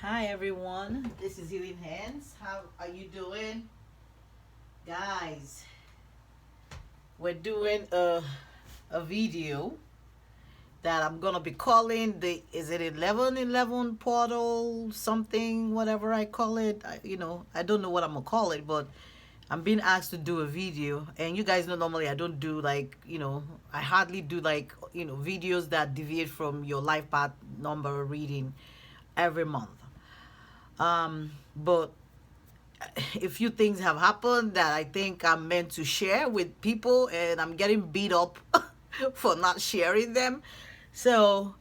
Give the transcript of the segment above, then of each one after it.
Hi everyone, this is Healing Hands. How are you doing? Guys, we're doing a video that I'm gonna be calling the is it 1111 portal something whatever I call it. I don't know what I'm gonna call it, but I'm being asked to do a video, and you guys know normally I don't do I hardly do videos that deviate from your life path number reading every month. But a few things have happened that I think I'm meant to share with people, and I'm getting beat up for not sharing them. So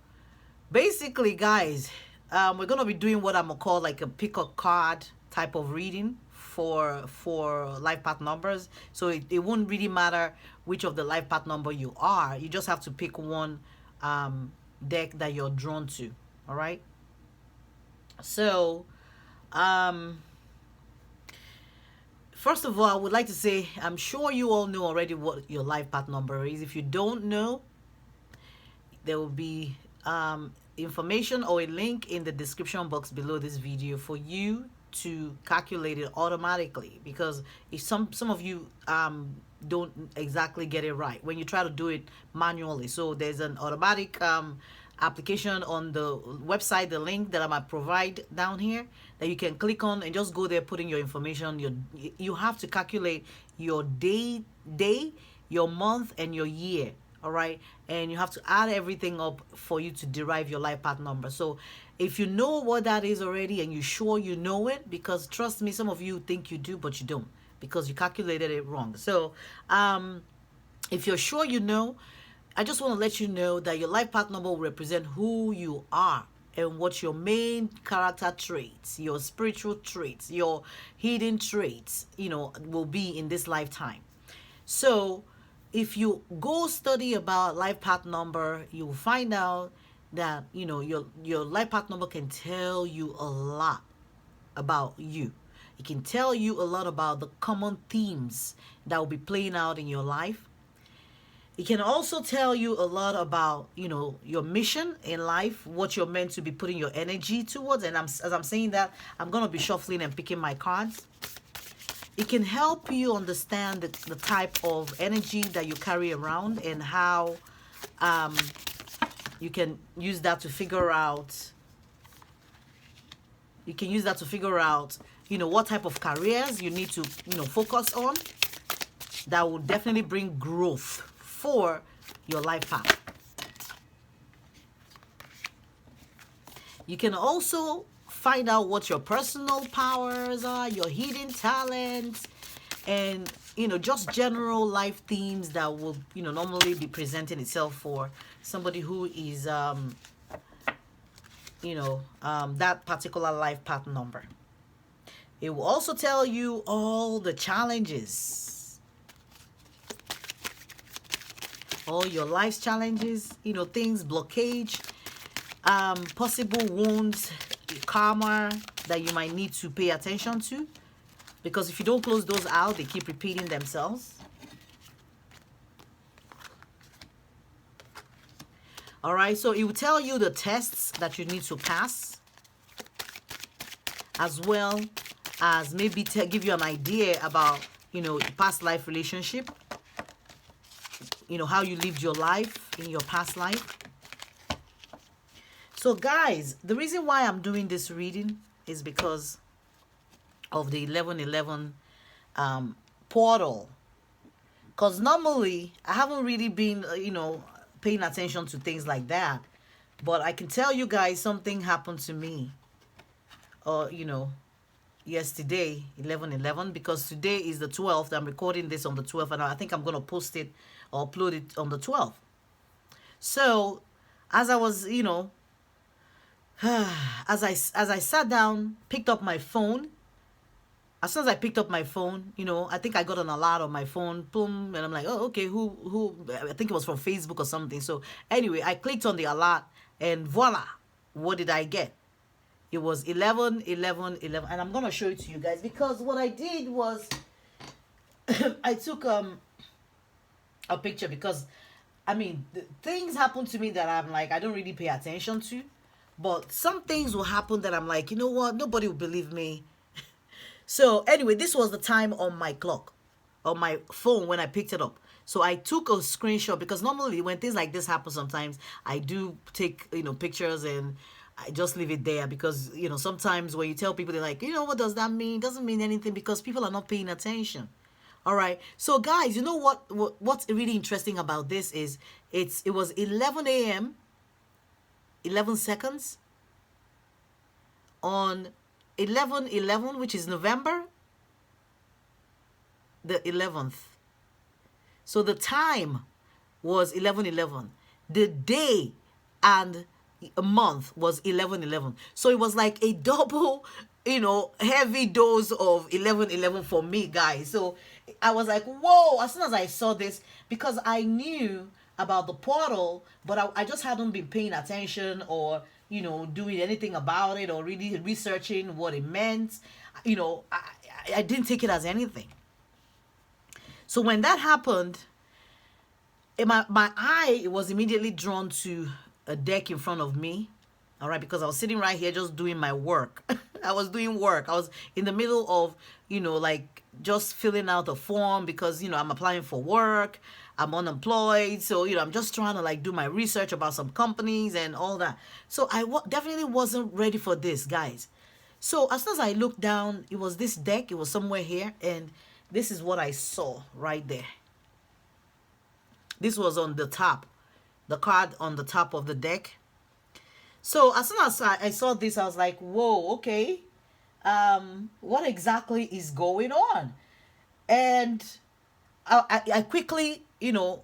basically, guys, we're gonna be doing what I'm gonna call like a pick a card type of reading for life path numbers. So it won't really matter which of the life path number you are. You just have to pick one deck that you're drawn to. All right. So um first of all, I would like to say I'm sure you all know already what your life path number is. If you don't know, there will be information or a link in the description box below this video for you to calculate it automatically, because if some of you don't exactly get it right when you try to do it manually. So there's an automatic application on the website, the link that I might provide down here, that you can click on and just go there, put in your information. You have to calculate your day, your month, and your year. All right, and you have to add everything up for you to derive your life path number. So if you know what that is already and you're sure you know it, because trust me, some of you think you do but you don't, because you calculated it wrong. So if you're sure you know, I just want to let you know that your life path number will represent who you are and what your main character traits, your spiritual traits, your hidden traits, will be in this lifetime. So if you go study about life path number, you will find out that your life path number can tell you a lot about you. It can tell you a lot about the common themes that will be playing out in your life. It can also tell you a lot about your mission in life, what you're meant to be putting your energy towards. And as I'm saying that, I'm gonna be shuffling and picking my cards. It can help you understand the type of energy that you carry around, and how you can use that to figure out what type of careers you need to focus on, that will definitely bring growth for your life path. You can also find out what your personal powers are, your hidden talents, and just general life themes that will normally be presenting itself for somebody who is that particular life path number. It will also tell you all the challenges, all your life's challenges, things, blockage, possible wounds, karma that you might need to pay attention to, because if you don't close those out, they keep repeating themselves. All right, so it will tell you the tests that you need to pass, as well as maybe give you an idea about past life relationship, how you lived your life in your past life. So guys, the reason why I'm doing this reading is because of the 1111 portal. Because normally I haven't really been paying attention to things like that, but I can tell you guys something happened to me yesterday, 11/11, because today is the 12th. I'm recording this on the 12th, and I think I'm going to post it or upload it on the 12th. So as I was as I sat down, picked up my phone. As soon as I picked up my phone, I think I got an alert on my phone, boom, and I'm like, oh, okay, who? I think it was from Facebook or something. So anyway, I clicked on the alert, and voila, what did I get? It was 11/11/11, and I'm gonna show it to you guys, because what I did was I took a picture, because things happen to me that I'm like, I don't really pay attention to. But some things will happen that I'm like, you know what? Nobody will believe me. So anyway, this was the time on my clock, on my phone when I picked it up. So I took a screenshot because normally when things like this happen, sometimes I do take, pictures, and I just leave it there because, sometimes when you tell people, they're like, what does that mean? It doesn't mean anything because people are not paying attention. All right. So guys, you know what's really interesting about this is it was 11 a.m., 11 seconds on 11/11, which is November the 11th. So the time was 11/11. The day and a month was 11/11. So it was like a double, heavy dose of 11/11 for me, guys. So I was like, whoa, as soon as I saw this, because I knew about the portal, but I just hadn't been paying attention or, doing anything about it or really researching what it meant. I didn't take it as anything. So when that happened, my eye was immediately drawn to a deck in front of me. All right, because I was sitting right here just doing my work. I was doing work. I was in the middle of, like just filling out a form because, I'm applying for work. I'm unemployed. So, I'm just trying to like do my research about some companies and all that. So I definitely wasn't ready for this, guys. So as soon as I looked down, it was this deck. It was somewhere here. And this is what I saw right there. This was on the top, the card on the top of the deck. So as soon as I saw this, I was like, whoa, okay. What exactly is going on? And I quickly,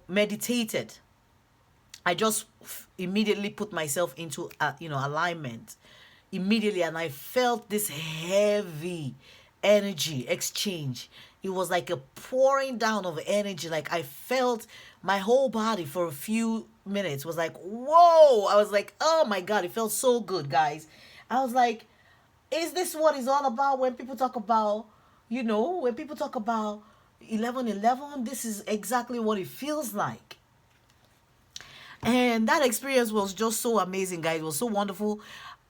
meditated. I just immediately put myself into, alignment immediately. And I felt this heavy energy exchange. It was like a pouring down of energy. Like I felt my whole body for a few minutes was like, whoa. I was like, oh my God, it felt so good, guys. I was like, is this what it's all about when people talk about, when people talk about 11/11? This is exactly what it feels like. And that experience was just so amazing, guys. It was so wonderful.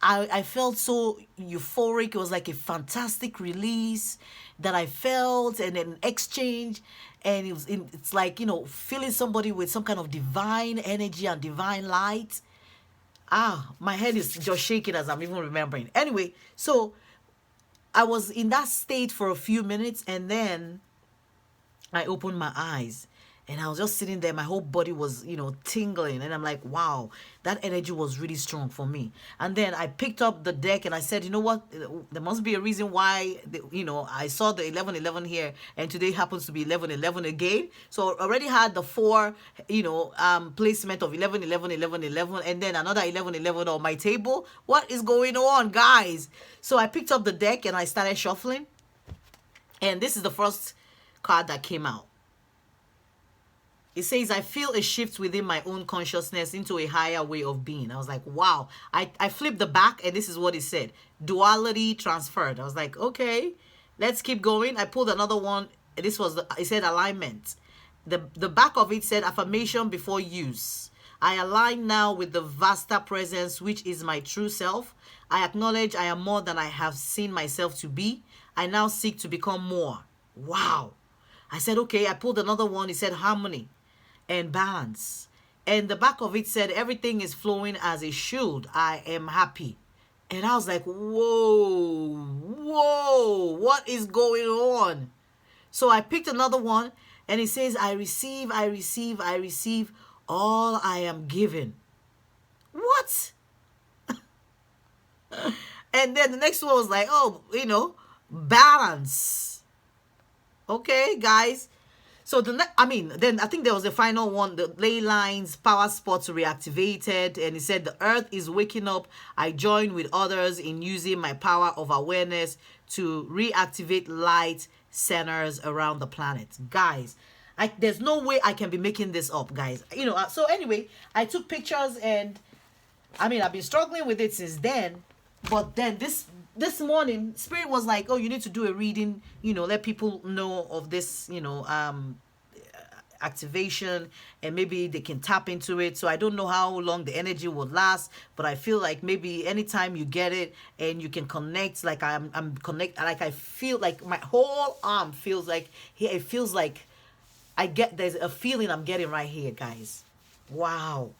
I felt so euphoric. It was like a fantastic release that I felt, and an exchange. And it's like, feeling somebody with some kind of divine energy and divine light. My head is just shaking as I'm even remembering. Anyway, so I was in that state for a few minutes, and then I opened my eyes. And I was just sitting there. My whole body was, tingling. And I'm like, wow, that energy was really strong for me. And then I picked up the deck and I said, you know what? There must be a reason why, I saw the 11/11 here. And today happens to be 11/11 again. So I already had the four, placement of 11/11, 11/11. And then another 11/11 on my table. What is going on, guys? So I picked up the deck and I started shuffling. And this is the first card that came out. It says, I feel a shift within my own consciousness into a higher way of being. I was like, wow. I flipped the back and this is what it said. Duality transferred. I was like, okay, let's keep going. I pulled another one. It said alignment. The back of it said affirmation before use. I align now with the vaster presence, which is my true self. I acknowledge I am more than I have seen myself to be. I now seek to become more. Wow. I said, okay. I pulled another one. It said harmony and balance. And the back of it said, everything is flowing as it should. I am happy. And I was like, whoa, what is going on? So I picked another one and it says, I receive all I am given. What? And then the next one was like, balance. Okay, guys. So then I think there was a final one, the ley lines, power spots reactivated, and it said the earth is waking up. I join with others in using my power of awareness to reactivate light centers around the planet. Guys, there's no way I can be making this up, guys. So anyway, I took pictures and I've been struggling with it since then, but then this morning, Spirit was like, oh, you need to do a reading, let people know of this, activation, and maybe they can tap into it. So I don't know how long the energy will last, but I feel like maybe anytime you get it and you can connect, like I'm connect, like I feel like my whole arm feels like here. It feels like there's a feeling I'm getting right here, guys. Wow.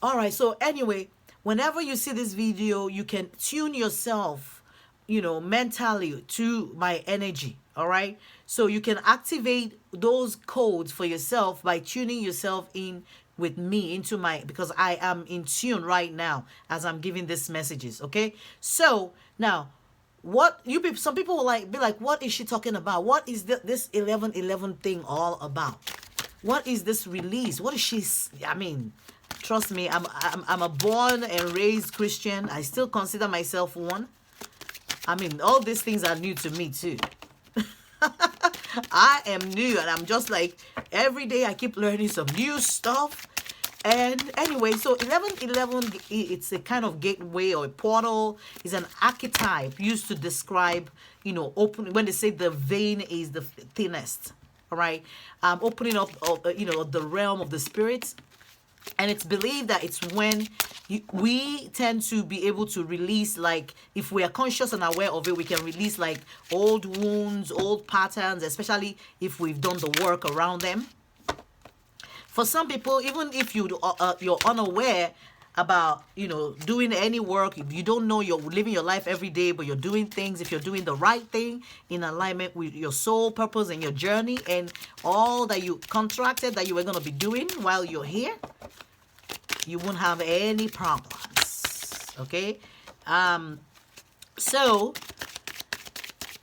All right. So anyway, whenever you see this video, you can tune yourself, mentally to my energy. All right. So you can activate those codes for yourself by tuning yourself in with me into because I am in tune right now as I'm giving these messages. Okay. So now, some people will be like, what is she talking about? What is this 11:11 thing all about? What is this release? What is she? I mean, trust me, I'm a born and raised Christian. I still consider myself one. I mean, all these things are new to me too. I am new, and I'm just like, every day I keep learning some new stuff. And anyway, so 11:11, it's a kind of gateway or a portal. It's an archetype used to describe, open, when they say the vein is the thinnest, all right? Opening up, the realm of the spirits. And it's believed that it's when we tend to be able to release, like, if we are conscious and aware of it, we can release like old wounds, old patterns, especially if we've done the work around them. For some people, even if you're unaware about, doing any work, if you don't know, you're living your life every day, but you're doing things, if you're doing the right thing in alignment with your soul purpose and your journey and all that you contracted that you were going to be doing while you're here, you won't have any problems. Okay. So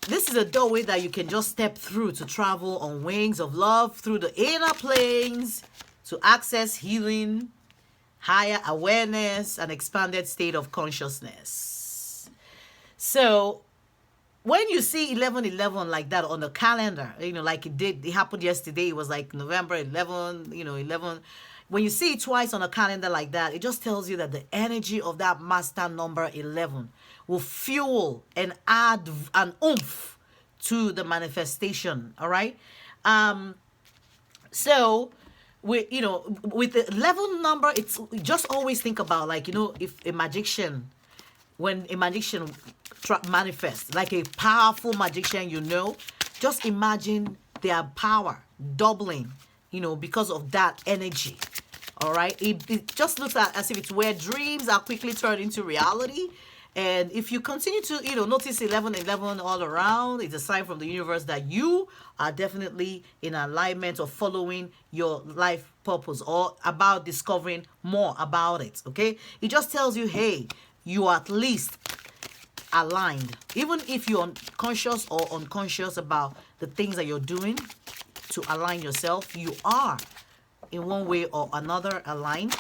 this is a doorway that you can just step through to travel on wings of love through the inner planes to access healing, higher awareness, and expanded state of consciousness. So when you see 11:11 like that on the calendar, like it happened yesterday, it was like November 11, 11. When you see it twice on a calendar like that, it just tells you that the energy of that master number 11 will fuel and add an oomph to the manifestation. All right. So with the 11 number, it's just always think about, like, if when a magician manifests, like a powerful magician, just imagine their power doubling, because of that energy. All right. It just looks as if it's where dreams are quickly turned into reality. And if you continue to, notice 11:11 all around, it's a sign from the universe that you are definitely in alignment or following your life purpose or about discovering more about it. Okay. It just tells you, hey, you are at least aligned. Even if you're conscious or unconscious about the things that you're doing to align yourself, you are in one way or another aligned.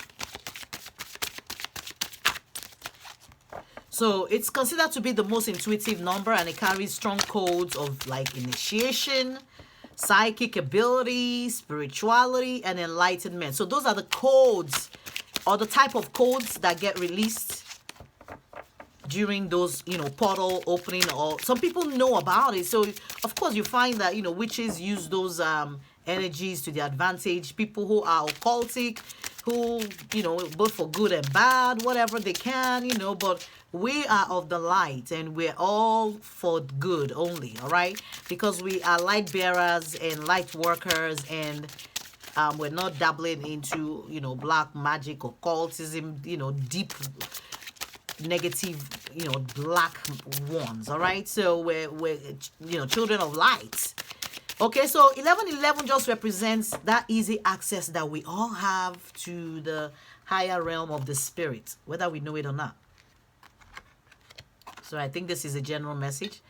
So it's considered to be the most intuitive number, and it carries strong codes of like initiation, psychic ability, spirituality, and enlightenment. So those are the codes or the type of codes that get released during those, portal opening, or some people know about it. So of course you find that, witches use those energies to their advantage. People who are occultic, who, both for good and bad, whatever they can, but we are of the light and we're all for good only, all right? Because we are light bearers and light workers, and we're not dabbling into, black magic, occultism, deep negative, black ones, all right? So we're children of light. Okay, so 11:11 just represents that easy access that we all have to the higher realm of the spirit, whether we know it or not. So I think this is a general message,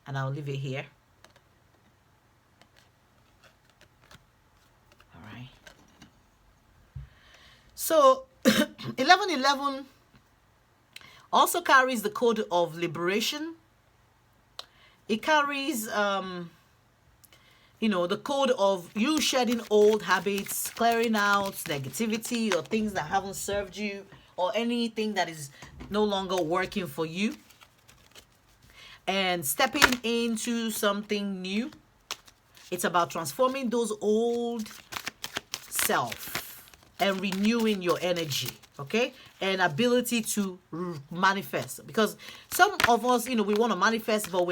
and I'll leave it here. All right. So 11:11 also carries the code of liberation. It carries the code of you shedding old habits, clearing out negativity or things that haven't served you, or anything that is no longer working for you, and stepping into something new. It's about transforming those old self and renewing your energy, okay, and ability to manifest. Because some of us, we want to manifest, but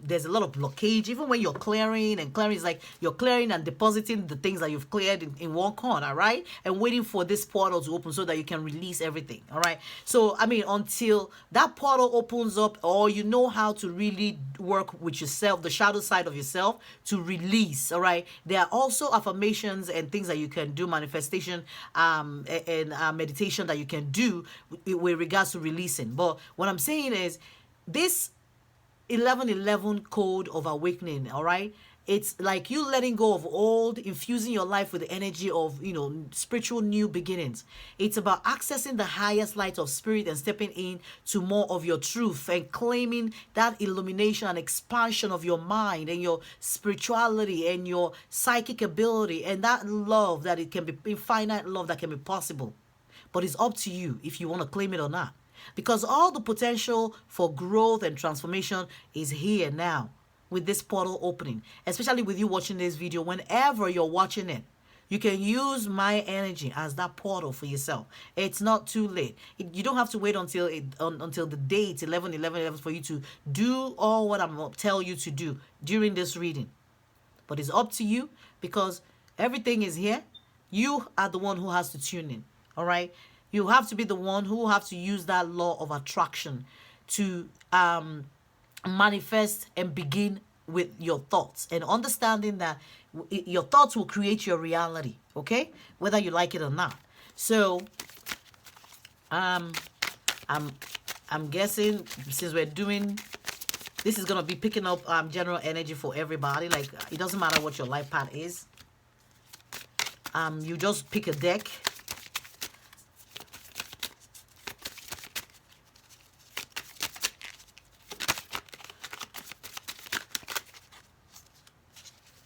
there's a lot of blockage. Even when you're clearing, and clearing is like you're clearing and depositing the things that you've cleared in one corner, right, and waiting for this portal to open so that you can release everything. All right, so until that portal opens up, or you know how to really work with yourself, the shadow side of yourself, to release. All right, there are also affirmations and things that you can do, manifestation and meditation that you can do with regards to releasing. But what I'm saying is, this 1111 code of awakening, all right, it's like you letting go of old, infusing your life with the energy of spiritual new beginnings. It's about accessing the highest light of spirit and stepping in to more of your truth and claiming that illumination and expansion of your mind and your spirituality and your psychic ability, and that love, that it can be infinite love that can be possible. But it's up to you if you want to claim it or not. Because all the potential for growth and transformation is here now with this portal opening. Especially with you watching this video, whenever you're watching it, you can use my energy as that portal for yourself. It's not too late. You don't have to wait until the date 11/11/11 for you to do all what I'm going to tell you to do during this reading. But it's up to you, because everything is here. You are the one who has to tune in. All right, you have to be the one who have to use that law of attraction to manifest and begin with your thoughts, and understanding that your thoughts will create your reality, okay, whether you like it or not. So I'm guessing, since we're doing this, is gonna be picking up general energy for everybody. Like, it doesn't matter what your life path is. You just pick a deck.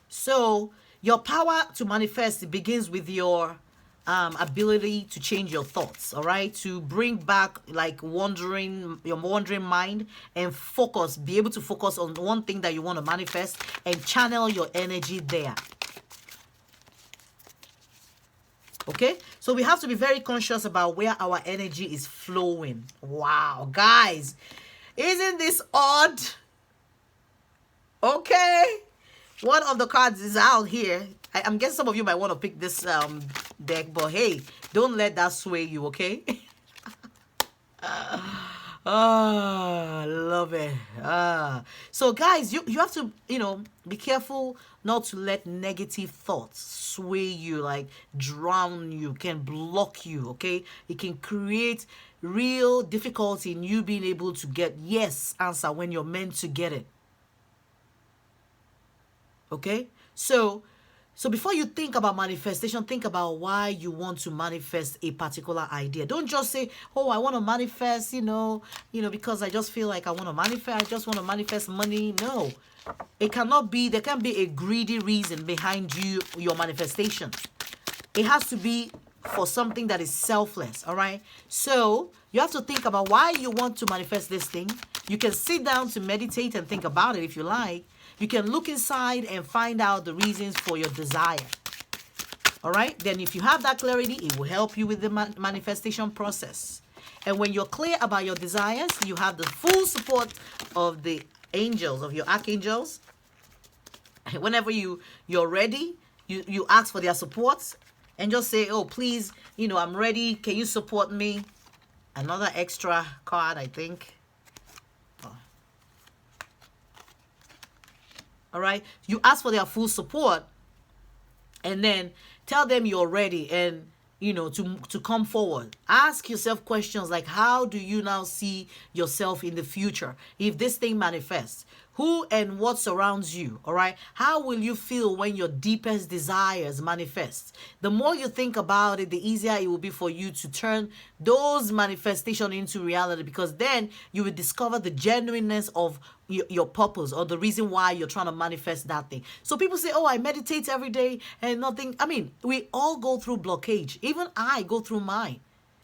So your power to manifest, it begins with your ability to change your thoughts, all right? To bring back like your wandering mind and focus, be able to focus on one thing that you want to manifest and channel your energy there. Okay, so we have to be very conscious about where our energy is flowing. Wow, guys, isn't this odd? Okay. One of the cards is out here. I'm guessing some of you might want to pick this deck, but hey, don't let that sway you, okay? I love it. So guys, you have to, be careful not to let negative thoughts sway you, like drown you, can block you, okay? It can create real difficulty in you being able to get yes answer when you're meant to get it. Okay, so before you think about manifestation, think about why you want to manifest a particular idea. Don't just say, oh, I want to manifest, because I just feel like I want to manifest. I just want to manifest money. No, it cannot be. There can be a greedy reason behind your manifestation. It has to be for something that is selfless. All right, so you have to think about why you want to manifest this thing. You can sit down to meditate and think about it if you like. You can look inside and find out the reasons for your desire. All right? Then if you have that clarity, it will help you with the manifestation process. And when you're clear about your desires, you have the full support of the angels, of your archangels. Whenever you're ready, you ask for their support and just say, oh, please, I'm ready. Can you support me? Another extra card, I think. All right, you ask for their full support, and then tell them you're ready, and to come forward. Ask yourself questions like, how do you now see yourself in the future if this thing manifests? Who and what surrounds you? All right, how will you feel when your deepest desires manifest? The more you think about it, the easier it will be for you to turn those manifestations into reality, because then you will discover the genuineness of your purpose, or the reason why you're trying to manifest that thing. So people say, oh, I meditate every day and nothing. I mean, we all go through blockage. Even I go through mine.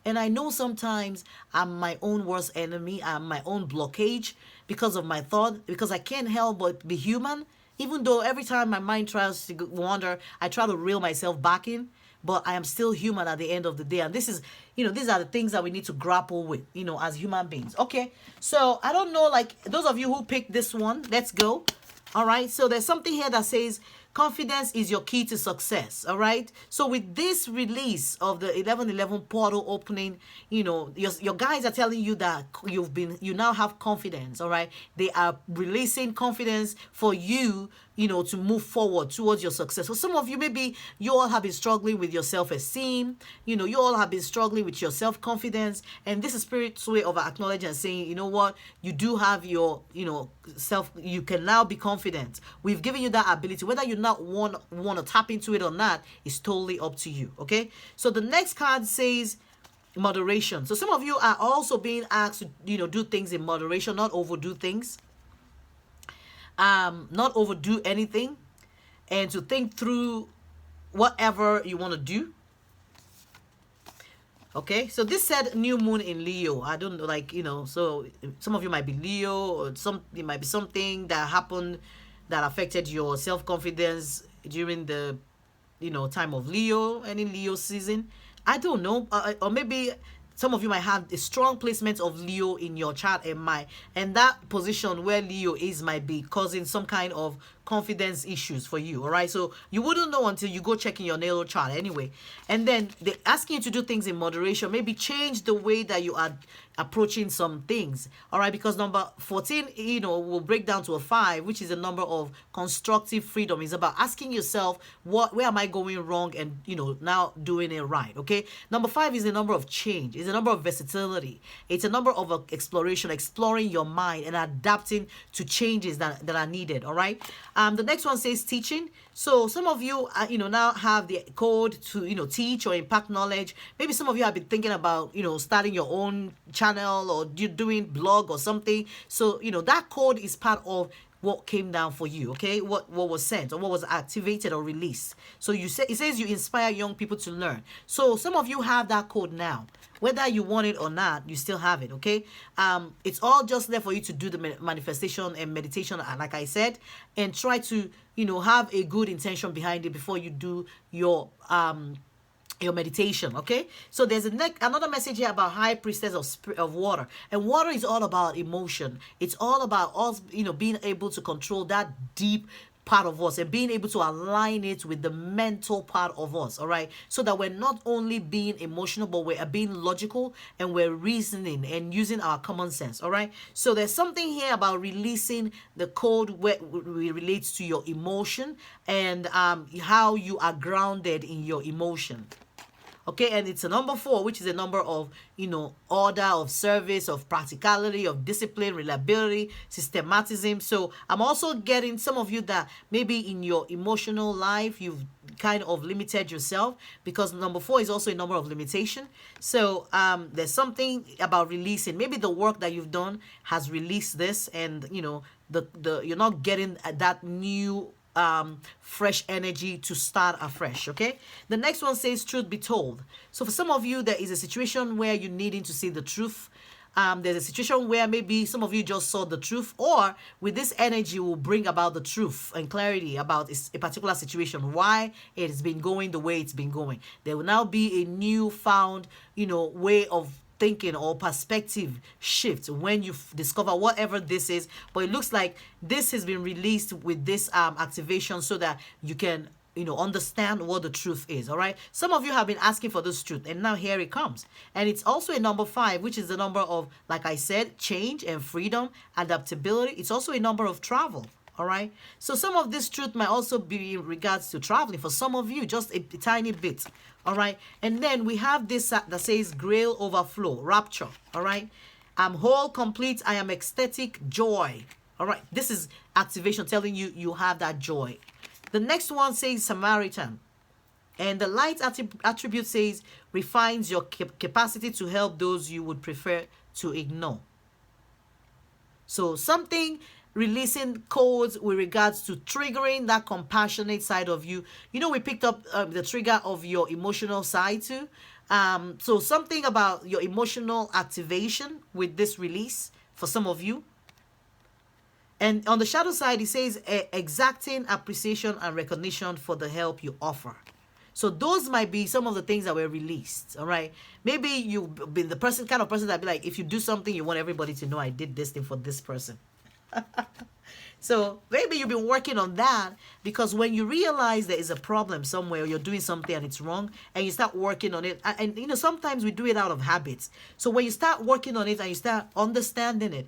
And I know sometimes I'm my own worst enemy. I'm my own blockage because of my thought, because I can't help but be human Even though every time my mind tries to wander, I try to reel myself back in, but I am still human at the end of the day. And this is, these are the things that we need to grapple with, as human beings. Okay. So I don't know, like those of you who picked this one, let's go. All right. So there's something here that says confidence is your key to success. All right. So with this release of the 11:11 portal opening, your guys are telling you that you now have confidence. All right. They are releasing confidence for you, to move forward towards your success. So some of you, maybe you all have been struggling with your self-esteem. You all have been struggling with your self-confidence. And this is Spirit's way of acknowledging and saying, you know what, you do have your, you can now be confident. We've given you that ability. Whether you not want to tap into it or not is totally up to you. Okay. So the next card says moderation. So some of you are also being asked to, do things in moderation, not overdo things. Not overdo anything, and to think through whatever you want to do. Okay, so this said new moon in Leo. I don't know, like, so some of you might be Leo, or it might be something that happened that affected your self-confidence during the, time of Leo, any Leo season. I don't know, or maybe some of you might have a strong placement of Leo in your chart, and that position where Leo is might be causing some kind of confidence issues for you. All right, so you wouldn't know until you go check in your natal chart anyway. And then they're asking you to do things in moderation. Maybe change the way that you are approaching some things. All right, because number 14, will break down to a 5, which is a number of constructive freedom. It's about asking yourself, where am I going wrong, and now doing it right. Okay, number 5 is a number of change. It's a number of versatility. It's a number of exploration, exploring your mind and adapting to changes that are needed. All right. The next one says teaching. So some of you, now have the code to, teach or impact knowledge. Maybe some of you have been thinking about, starting your own channel or doing blog or something. So, that code is part of what came down for you. Okay, what was sent or what was activated or released. So it says you inspire young people to learn. So some of you have that code now. Whether you want it or not, you still have it. Okay, it's all just there for you to do the manifestation and meditation, like I said, and try to have a good intention behind it before you do your meditation. Okay, so there's another message here about high priestess of water, and water is all about emotion. It's all about us being able to control that deep part of us and being able to align it with the mental part of us. All right, so that we're not only being emotional, but we're being logical and we're reasoning and using our common sense. All right, so there's something here about releasing the code where it relates to your emotion and how you are grounded in your emotion. Okay, and it's a number 4, which is a number of, order, of service, of practicality, of discipline, reliability, systematism. So I'm also getting some of you that maybe in your emotional life, you've kind of limited yourself, because number 4 is also a number of limitation. So there's something about releasing. Maybe the work that you've done has released this, and, you're not getting that new fresh energy to start afresh. Okay, the next one says truth be told. So for some of you, there is a situation where you're needing to see the truth. There's a situation where maybe some of you just saw the truth, or with this energy will bring about the truth and clarity about a particular situation, why it has been going the way it's been going. There will now be a newfound way of thinking or perspective shift when you discover whatever this is. But it looks like this has been released with this activation, so that you can understand what the truth is. All right, some of you have been asking for this truth, and now here it comes. And it's also a number 5, which is the number of, like I said, change and freedom, adaptability. It's also a number of travel. All right, so some of this truth might also be in regards to traveling for some of you, just a tiny bit. All right, and then we have this that says grail overflow, rapture. All right, I'm whole, complete, I am ecstatic, joy. All right, this is activation telling you you have that joy. The next one says Samaritan, and the light attribute says refines your capacity to help those you would prefer to ignore. So something releasing codes with regards to triggering that compassionate side of you. We picked up the trigger of your emotional side too. So something about your emotional activation with this release for some of you. And on the shadow side, it says exacting appreciation and recognition for the help you offer. So those might be some of the things that were released. All right. Maybe you've been the kind of person that be like, if you do something, you want everybody to know I did this thing for this person. So maybe you've been working on that, because when you realize there is a problem somewhere, or you're doing something and it's wrong, and you start working on it, and you know, sometimes we do it out of habits. So when you start working on it and you start understanding it,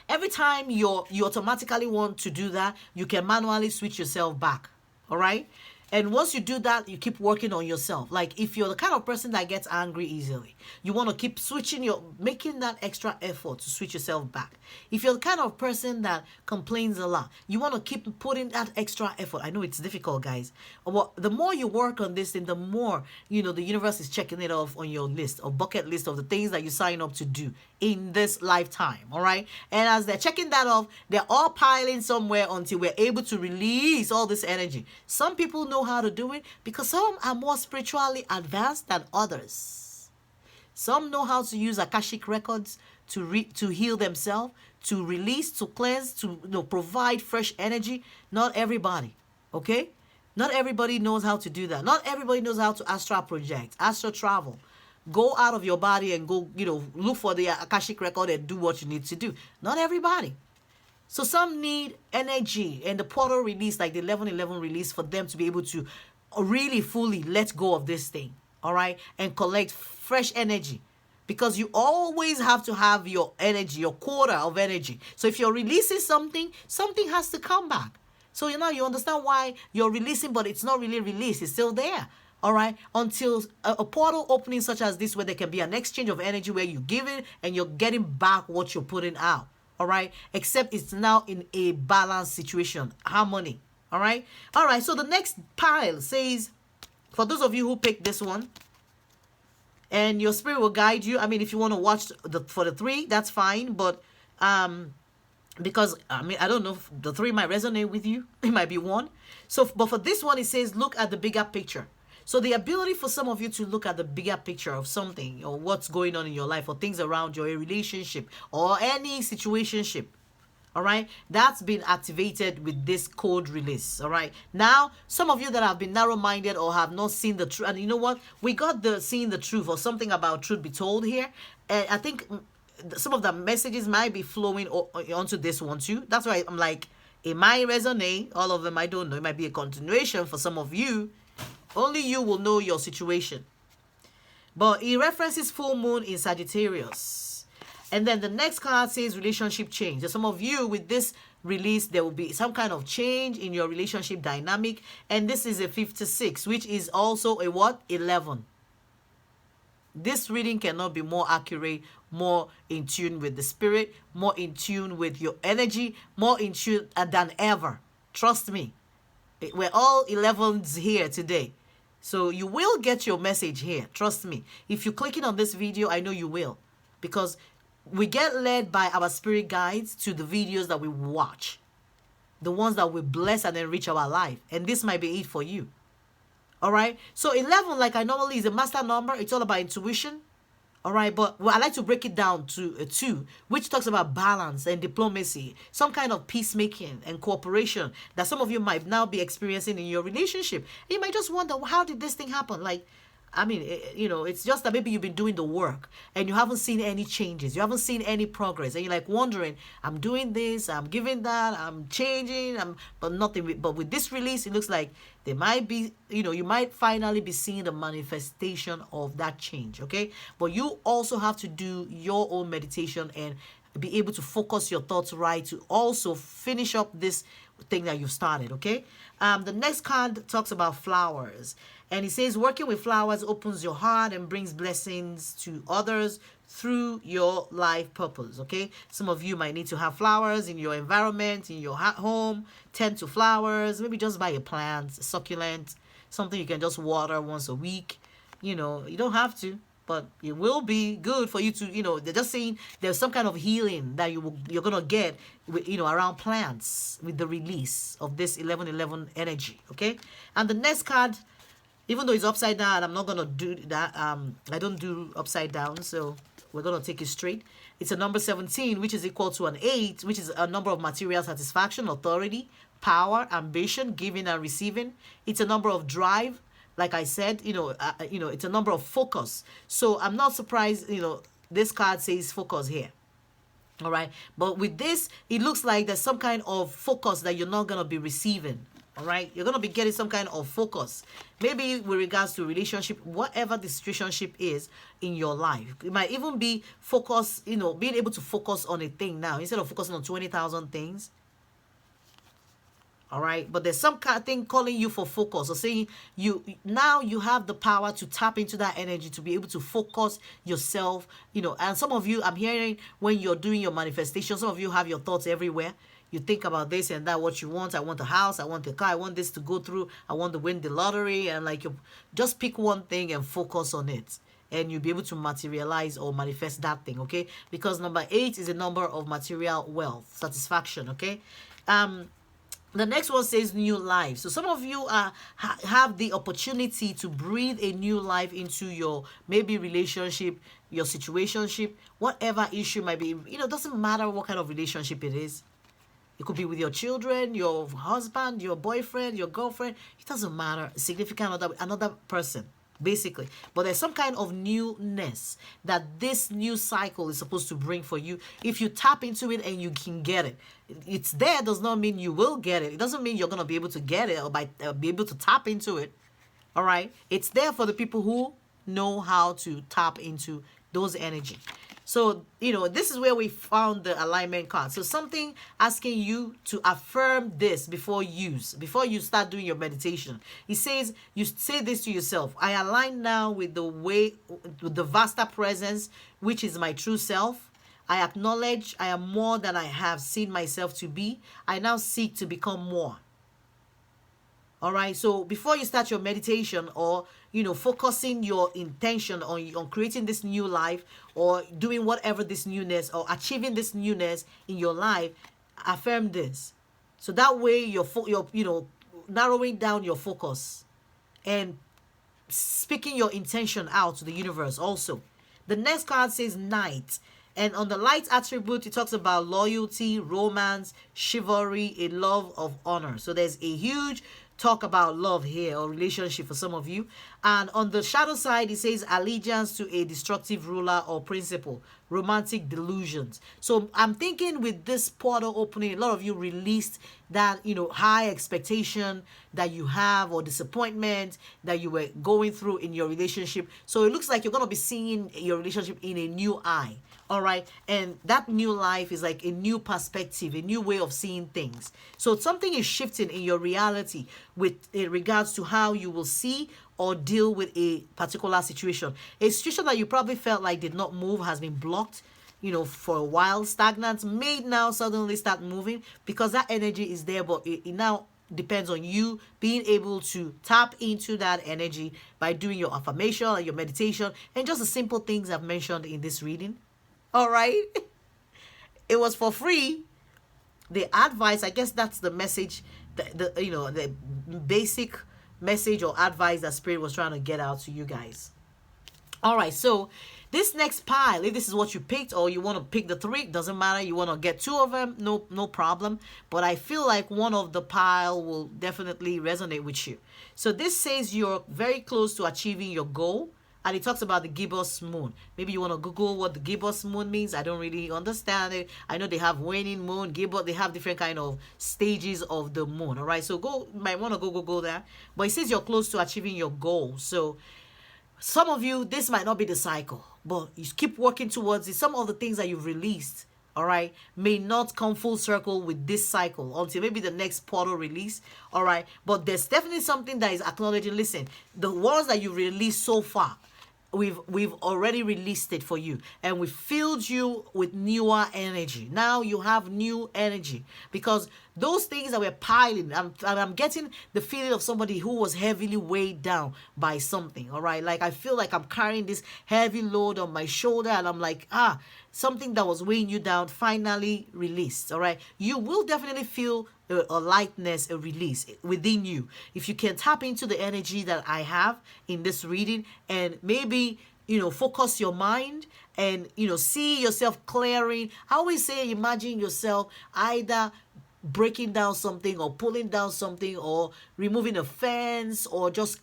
every time you automatically want to do that, you can manually switch yourself back. All right. And once you do that, you keep working on yourself. Like if you're the kind of person that gets angry easily, you want to keep making that extra effort to switch yourself back. If you're the kind of person that complains a lot, you want to keep putting that extra effort. I know it's difficult, guys. But the more you work on this thing, the more, you know, the universe is checking it off on your list, or bucket list of the things that you sign up to do in this lifetime. All right. And as they're checking that off, they're all piling somewhere until we're able to release all this energy. Some people know how to do it because some are more spiritually advanced than others. Some know how to use Akashic records to heal themselves, to release, to cleanse, to, you know, provide fresh energy. Not everybody. Okay. Not everybody knows how to do that. Not everybody knows how to astral project, astral travel. Go out of your body and go, you know, look for the Akashic record and do what you need to do. Not everybody. So some need energy and the portal release, like the 11:11 release, for them to be able to really fully let go of this thing. All right. And collect fresh energy. Because you always have to have your energy, your quota of energy. So if you're releasing something, something has to come back. So, you know, you understand why you're releasing, but it's not really released. It's still there. All right. Until a portal opening such as this, where there can be an exchange of energy, where you give it and you're getting back what you're putting out. All right. Except it's now in a balanced situation, harmony. All right. All right. So the next pile says, for those of you who picked this one, and your spirit will guide you. I mean, if you want to watch for the 3, that's fine. But because I mean, I don't know if the 3 might resonate with you. It might be 1. So, but for this one, it says, look at the bigger picture. So the ability for some of you to look at the bigger picture of something, or what's going on in your life, or things around you, a relationship, or any situationship. All right, that's been activated with this code release. All right, now some of you that have been narrow-minded or have not seen the truth, and you know what, we got the seeing the truth, or something about truth be told here, and I think some of the messages might be flowing onto this one too. That's why I'm like, it might resonate. All of them, I don't know. It might be a continuation for some of you. Only you will know your situation. But it references full moon in Sagittarius. And then the next card says relationship change. So some of you with this release, there will be some kind of change in your relationship dynamic. And this is a 56, which is also a what? 11. This reading cannot be more accurate, more in tune with the spirit, more in tune with your energy, more in tune than ever. Trust me. We're all 11s here today. So you will get your message here. Trust me. If you're clicking on this video, I know you will. Because we get led by our spirit guides to the videos that we watch. The ones that will bless and enrich our life. And this might be it for you. All right. So 11, like I normally, is a master number. It's all about intuition. All right. But I like to break it down to a 2, which talks about balance and diplomacy, some kind of peacemaking and cooperation that some of you might now be experiencing in your relationship. You might just wonder, how did this thing happen? Like, I mean, you know, it's just that maybe you've been doing the work and you haven't seen any changes. You haven't seen any progress. And you're like wondering, I'm doing this, I'm giving that, I'm changing, but nothing. But with this release, it looks like there might be, you know, you might finally be seeing the manifestation of that change. Okay. But you also have to do your own meditation and be able to focus your thoughts right to also finish up this thing that you've started. Okay. The next card talks about flowers. And it says, working with flowers opens your heart and brings blessings to others through your life purpose. Okay. Some of you might need to have flowers in your environment, in your home. Tend to flowers. Maybe just buy a plant, succulent, something you can just water once a week. You know, you don't have to, but it will be good for you to, you know, they're just saying there's some kind of healing that you're going to get, with, you know, around plants with the release of this 11:11 energy. Okay. And the next card, even though it's upside down, I'm not going to do that. I don't do upside down, so we're going to take it straight. It's a number 17, which is equal to an 8, which is a number of material satisfaction, authority, power, ambition, giving and receiving. It's a number of drive. Like I said, it's a number of focus. So I'm not surprised, this card says focus here. All right. But with this, it looks like there's some kind of focus that you're not going to be receiving. All right. You're going to be getting some kind of focus. Maybe with regards to relationship, whatever the situationship is in your life. It might even be focus, being able to focus on a thing now instead of focusing on 20,000 things. All right, but there's some kind of thing calling you for focus or saying you have the power to tap into that energy to be able to focus yourself, and some of you, I'm hearing when you're doing your manifestation, some of you have your thoughts everywhere. You think about this and that, what you want. I want a house, I want a car, I want this to go through, I want to win the lottery, and like you just pick one thing and focus on it. And you'll be able to materialize or manifest that thing, okay? Because number 8 is a number of material wealth, satisfaction, okay? The next one says new life. So some of you have the opportunity to breathe a new life into your maybe relationship, your situationship, whatever issue might be. It doesn't matter what kind of relationship it is. It could be with your children, your husband, your boyfriend, your girlfriend. It doesn't matter. Significant another person, basically. But there's some kind of newness that this new cycle is supposed to bring for you. If you tap into it and you can get it. It's there does not mean you will get it. It doesn't mean you're going to be able to get it or be able to tap into it. All right? It's there for the people who know how to tap into those energy. So, this is where we found the alignment card. So something asking you to affirm this before you start doing your meditation. It says, you say this to yourself: I align now with the Vasta presence, which is my true self. I acknowledge I am more than I have seen myself to be. I now seek to become more. All right. So before you start your meditation or, focusing your intention on creating this new life or doing whatever this newness or achieving this newness in your life, affirm this. So that way you're narrowing down your focus and speaking your intention out to the universe also. The next card says Knight. And on the light attribute, it talks about loyalty, romance, chivalry, a love of honor. So there's a huge talk about love here or relationship for some of you. And on the shadow side, it says allegiance to a destructive ruler or principle, romantic delusions. So I'm thinking with this portal opening, a lot of you released that, high expectation that you have or disappointment that you were going through in your relationship. So it looks like you're going to be seeing your relationship in a new eye. All right. And that new life is like a new perspective, a new way of seeing things. So something is shifting in your reality with regards to how you will see or deal with a particular situation. A situation that you probably felt like did not move, has been blocked, for a while, stagnant, may now suddenly start moving because that energy is there, but it now depends on you being able to tap into that energy by doing your affirmation and your meditation and just the simple things I've mentioned in this reading. All right. It was for free. The advice, I guess that's the message, the basic message or advice that Spirit was trying to get out to you guys. All right. So this next pile, if this is what you picked or you want to pick the 3, doesn't matter. You want to get 2 of them, no problem. But I feel like one of the pile will definitely resonate with you. So this says you're very close to achieving your goal. And it talks about the gibbous moon. Maybe you want to Google what the gibbous moon means. I don't really understand it. I know they have waning moon, gibbous. They have different kind of stages of the moon. All right. So you might want to go there. But it says you're close to achieving your goal. So some of you, this might not be the cycle, but you keep working towards it. Some of the things that you've released, all right, may not come full circle with this cycle until maybe the next portal release, all right. But there's definitely something that is acknowledging, listen, the ones that you released so far, we've already released it for you and we filled you with newer energy. Now you have new energy because those things that were piling, I'm getting the feeling of somebody who was heavily weighed down by something. All right. Like I feel like I'm carrying this heavy load on my shoulder and I'm like, something that was weighing you down finally released. All right. You will definitely feel a lightness, a release within you. If you can tap into the energy that I have in this reading and maybe, focus your mind and see yourself clearing. I always say, imagine yourself either breaking down something or pulling down something or removing a fence or just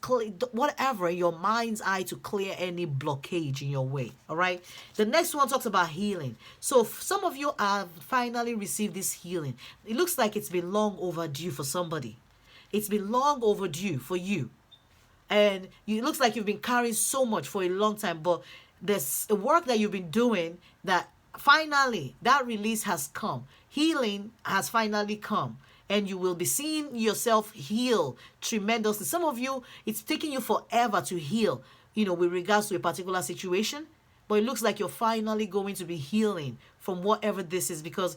whatever in your mind's eye to clear any blockage in your way. All right, the next one talks about healing. So some of you have finally received this healing. It looks like it's been long overdue for somebody. It's been long overdue for you, and it looks like you've been carrying so much for a long time, but there's a work that you've been doing that finally that release has come. Healing has finally come, and you will be seeing yourself heal tremendously. Some of you, it's taking you forever to heal, with regards to a particular situation, but it looks like you're finally going to be healing from whatever this is, because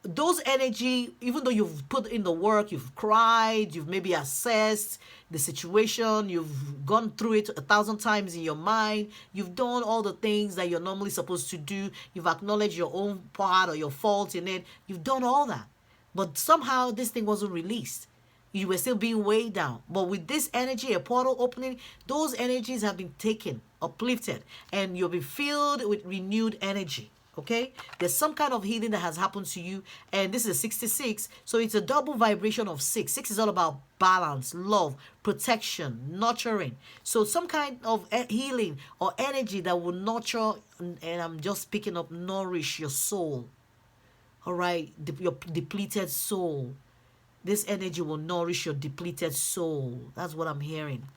those energy, even though you've put in the work, you've cried, you've maybe assessed the situation, you've gone through it 1,000 times in your mind, you've done all the things that you're normally supposed to do, you've acknowledged your own part or your fault in it, you've done all that, but somehow this thing wasn't released. You were still being weighed down. But with this energy, a portal opening, those energies have been taken, uplifted, and you'll be filled with renewed energy. Okay, there's some kind of healing that has happened to you, and this is 66, so it's a double vibration of 6. 6 is all about balance, love, protection, nurturing. So some kind of healing or energy that will nurture, and I'm just picking up, nourish your soul. All right, your depleted soul. This energy will nourish your depleted soul. That's what I'm hearing.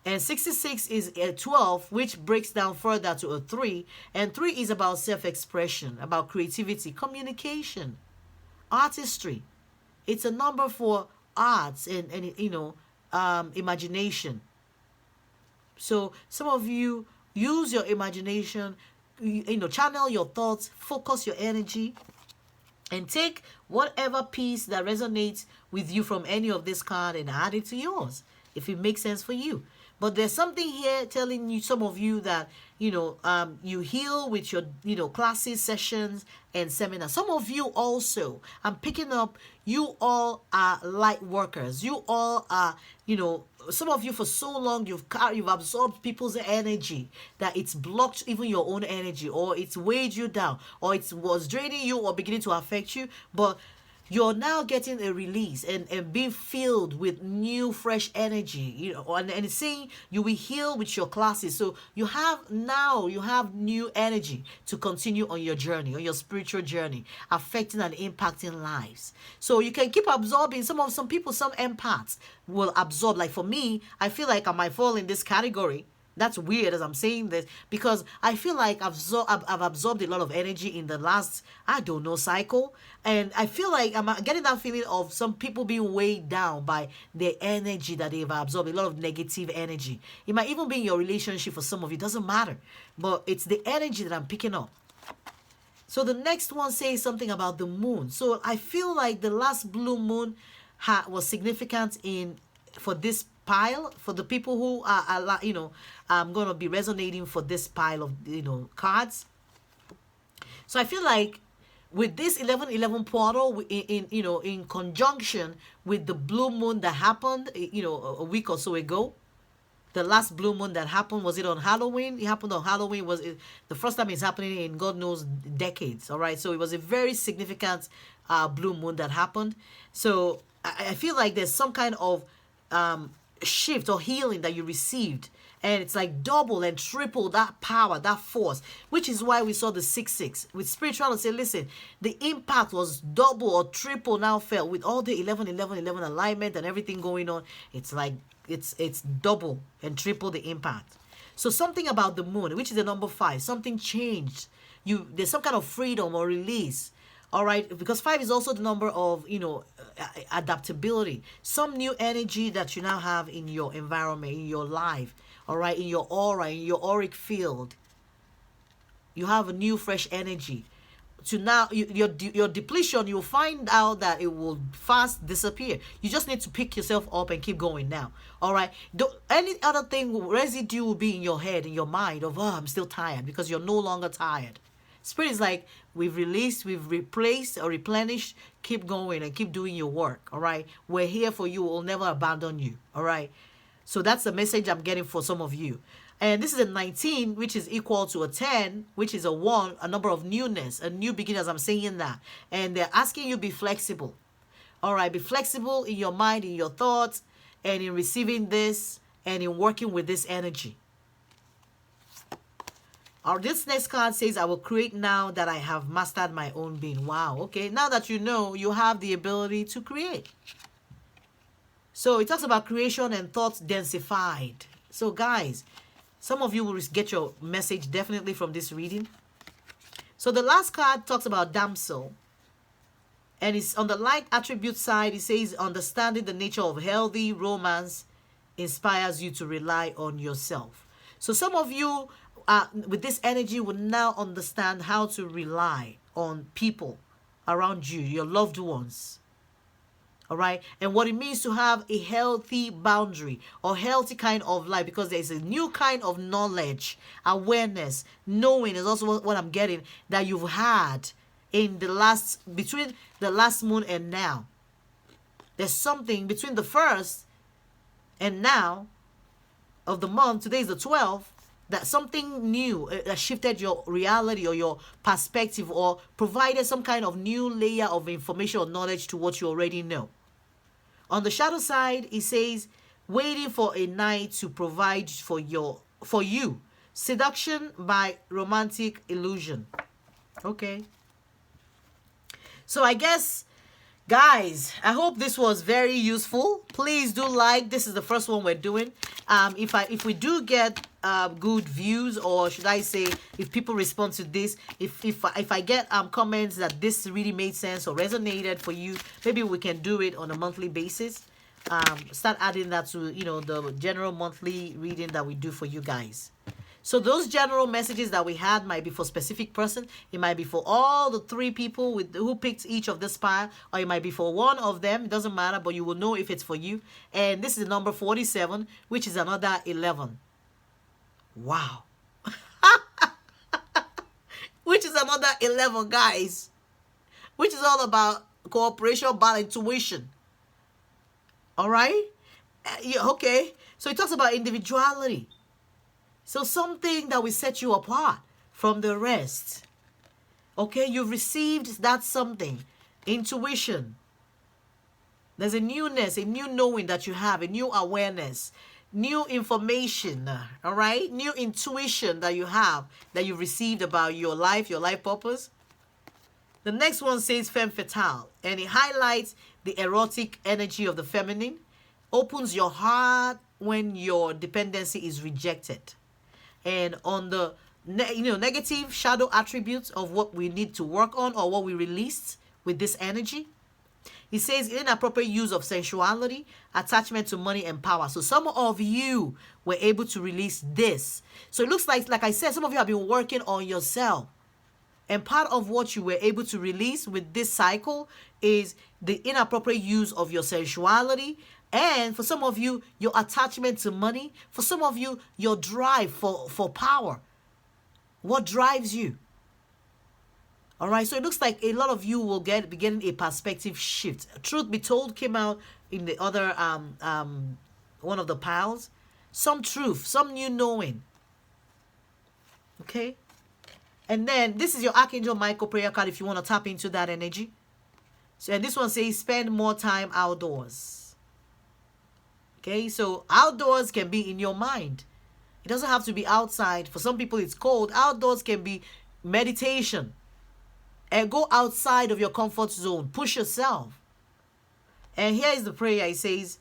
And 66 is a 12, which breaks down further to a 3. And 3 is about self-expression, about creativity, communication, artistry. It's a number for arts and imagination. So some of you use your imagination, channel your thoughts, focus your energy, and take whatever piece that resonates with you from any of this card and add it to yours, if it makes sense for you. But there's something here telling you, some of you, that you heal with your classes, sessions, and seminars. Some of you also, I'm picking up, you all are light workers. You all are, some of you, for so long you've absorbed people's energy that it's blocked even your own energy, or it's weighed you down, or it was draining you or beginning to affect you. But you're now getting a release and being filled with new fresh energy, and it's saying you will heal with your classes. So you have new energy to continue on your journey, on your spiritual journey, affecting and impacting lives. So you can keep absorbing. Some people, some empaths will absorb. Like for me, I feel like I might fall in this category. That's weird as I'm saying this, because I feel like I've absorbed a lot of energy in the last, cycle. And I feel like I'm getting that feeling of some people being weighed down by the energy that they've absorbed, a lot of negative energy. It might even be in your relationship for some of you, it doesn't matter. But it's the energy that I'm picking up. So the next one says something about the moon. So I feel like the last blue moon was significant for this pile, for the people who are I'm going to be resonating for this pile of cards. So I feel like with this 1111 portal, in conjunction with the blue moon that happened a week or so ago, the last blue moon that happened, was it on Halloween? It happened on Halloween. Was it the first time it's happening in God knows decades? All right, so it was a very significant blue moon that happened. So I feel like there's some kind of shift or healing that you received, and it's like double and triple that power, that force, which is why we saw the 6-6 with spirituality. Say, listen, the impact was double or triple now felt with all the 11-11-11 alignment and everything going on. It's like it's double and triple the impact. So something about the moon, which is the number 5, something changed. There's some kind of freedom or release. All right, because 5 is also the number of adaptability, some new energy that you now have in your environment, in your life. All right, in your aura, in your auric field, you have a new fresh energy. To now, your depletion, you'll find out that it will fast disappear. You just need to pick yourself up and keep going now. All right, any other thing, residue will be in your head, in your mind of, I'm still tired, because you're no longer tired. Spirit is like, we've released, we've replaced or replenished. Keep going and keep doing your work. All right, we're here for you. We'll never abandon you. All right. So that's the message I'm getting for some of you. And this is a 19, which is equal to a 10, which is a 1, a number of newness, a new beginning, as I'm saying that. And they're asking you be flexible. All right, be flexible in your mind, in your thoughts, and in receiving this, and in working with this energy. This next card says, I will create now that I have mastered my own being. Wow, okay. Now that you know, you have the ability to create. So it talks about creation and thoughts densified. So guys, some of you will get your message definitely from this reading. So the last card talks about damsel. And it's on the like attribute side. It says, understanding the nature of healthy romance inspires you to rely on yourself. So some of you with this energy will now understand how to rely on people around you, your loved ones. All right. And what it means to have a healthy boundary or healthy kind of life, because there's a new kind of knowledge, awareness, knowing is also what I'm getting that you've had in between the last moon and now. There's something between the first and now of the month. Today is the 12th. That something new that shifted your reality or your perspective or provided some kind of new layer of information or knowledge to what you already know. On the shadow side, it says, waiting for a night to provide for you. Seduction by romantic illusion. Okay. So I guess, guys, I hope this was very useful. Please do like. This is the first one we're doing. If we do get good views, or should I say, if people respond to this, if I get comments that this really made sense or resonated for you, maybe we can do it on a monthly basis. Start adding that to the general monthly reading that we do for you guys. So those general messages that we had might be for specific person. It might be for all the 3 people who picked each of this pile, or it might be for one of them. It doesn't matter, but you will know if it's for you. And this is number 47, which is another 11. Wow. Which is another 11, guys. Which is all about cooperation, about intuition. All right? Yeah, okay. So it talks about individuality. So something that will set you apart from the rest. Okay, you've received that something. Intuition. There's a newness, a new knowing that you have, a new awareness, new information, all right? New intuition that you have, that you've received about your life purpose. The next one says femme fatale, and it highlights the erotic energy of the feminine, opens your heart when your dependency is rejected. And on the negative shadow attributes of what we need to work on or what we released with this energy, it says inappropriate use of sensuality, attachment to money and power. So some of you were able to release this. So it looks like I said, some of you have been working on yourself. And part of what you were able to release with this cycle is the inappropriate use of your sensuality. And for some of you, your attachment to money. For some of you, your drive for power. What drives you? All right, so it looks like a lot of you will be getting a perspective shift. Truth be told came out in the other one of the piles. Some truth, some new knowing. Okay? And then this is your Archangel Michael prayer card if you want to tap into that energy. So, and this one says spend more time outdoors. Okay, so outdoors can be in your mind. It doesn't have to be outside. For some people, it's cold. Outdoors can be meditation. And go outside of your comfort zone. Push yourself. And here is the prayer. It says,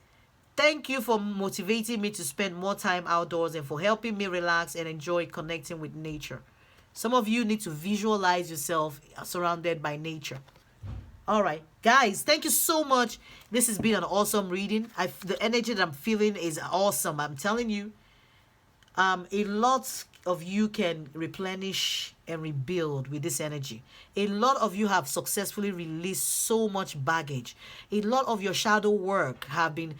thank you for motivating me to spend more time outdoors and for helping me relax and enjoy connecting with nature. Some of you need to visualize yourself surrounded by nature. All right, guys, thank you so much. This has been an awesome reading. The energy that I'm feeling is awesome. I'm telling you, a lot of you can replenish and rebuild with this energy. A lot of you have successfully released so much baggage. A lot of your shadow work have been,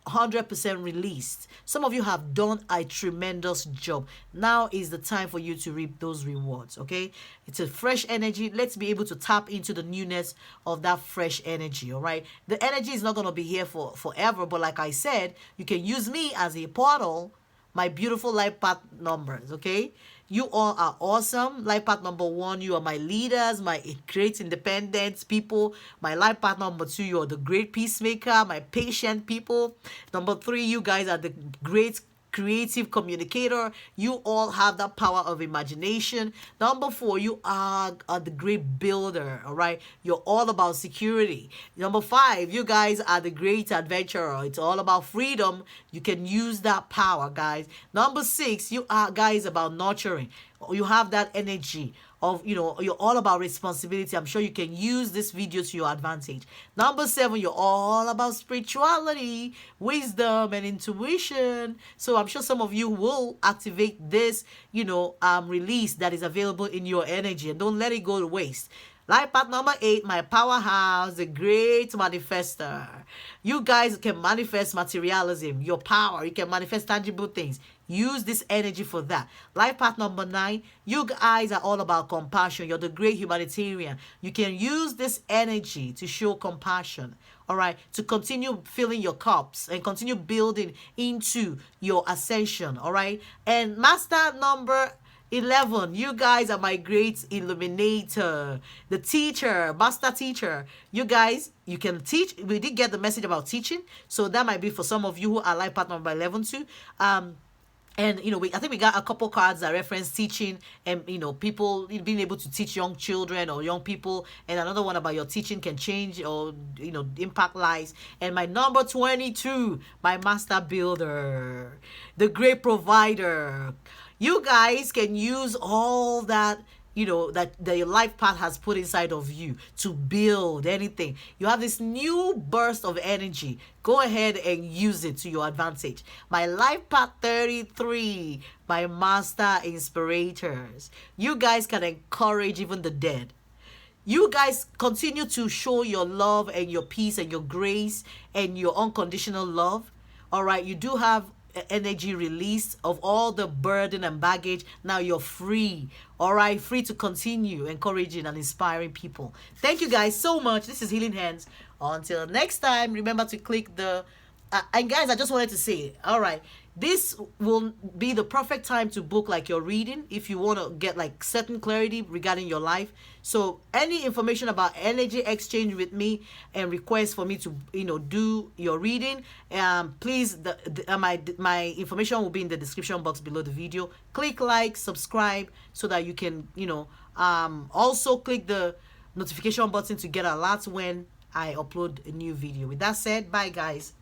100% released. Some of you have done a tremendous job. Now is the time for you to reap those rewards, okay? It's a fresh energy. Let's be able to tap into the newness of that fresh energy, all right? The energy is not going to be here for forever, but like I said, you can use me as a portal, my beautiful life path numbers, okay? You all are awesome. Life path number 1, you are my leaders, my great independent people. My life path number 2, you are the great peacemaker, my patient people. Number 3, you guys are the great creative communicator. You all have that power of imagination. Number 4, you are the great builder, all right? You're all about security. Number 5, you guys are the great adventurer. It's all about freedom. You can use that power, guys. Number 6, you are guys about nurturing. You have that energy of, you're all about responsibility. I'm sure you can use this video to your advantage. Number 7, you're all about spirituality, wisdom, and intuition. So I'm sure some of you will activate this, release that is available in your energy, and don't let it go to waste. Life path number 8, my powerhouse, the great manifester. You guys can manifest materialism, your power. You can manifest tangible things. Use this energy for that. Life path number 9, you guys are all about compassion. You're the great humanitarian. You can use this energy to show compassion, all right, to continue filling your cups and continue building into your ascension, all right. And master number 11, you guys are my great illuminator, the teacher, master teacher. You guys, you can teach. We did get the message about teaching, so that might be for some of you who are life path number 11 too. And I think we got a couple cards that reference teaching and people being able to teach young children or young people, and another one about your teaching can change or impact lives. And my number 22, my master builder, the great provider. You guys can use all that that your life path has put inside of you to build anything. You have this new burst of energy. Go ahead and use it to your advantage. My life path 33, my master inspirators. You guys can encourage even the dead. You guys continue to show your love and your peace and your grace and your unconditional love. All right, you do have energy release of all the burden and baggage. Now you're free, all right, free to continue encouraging and inspiring people. Thank you guys so much. This is Healing Hands. Until next time, remember to click the and guys, I just wanted to say, all right, this will be the perfect time to book like your reading if you want to get like certain clarity regarding your life. So any information about energy exchange with me and request for me to do your reading, please my information will be in the description box below the video. Click like, subscribe so that you can also click the notification button to get alerts when I upload a new video. With that said, bye guys.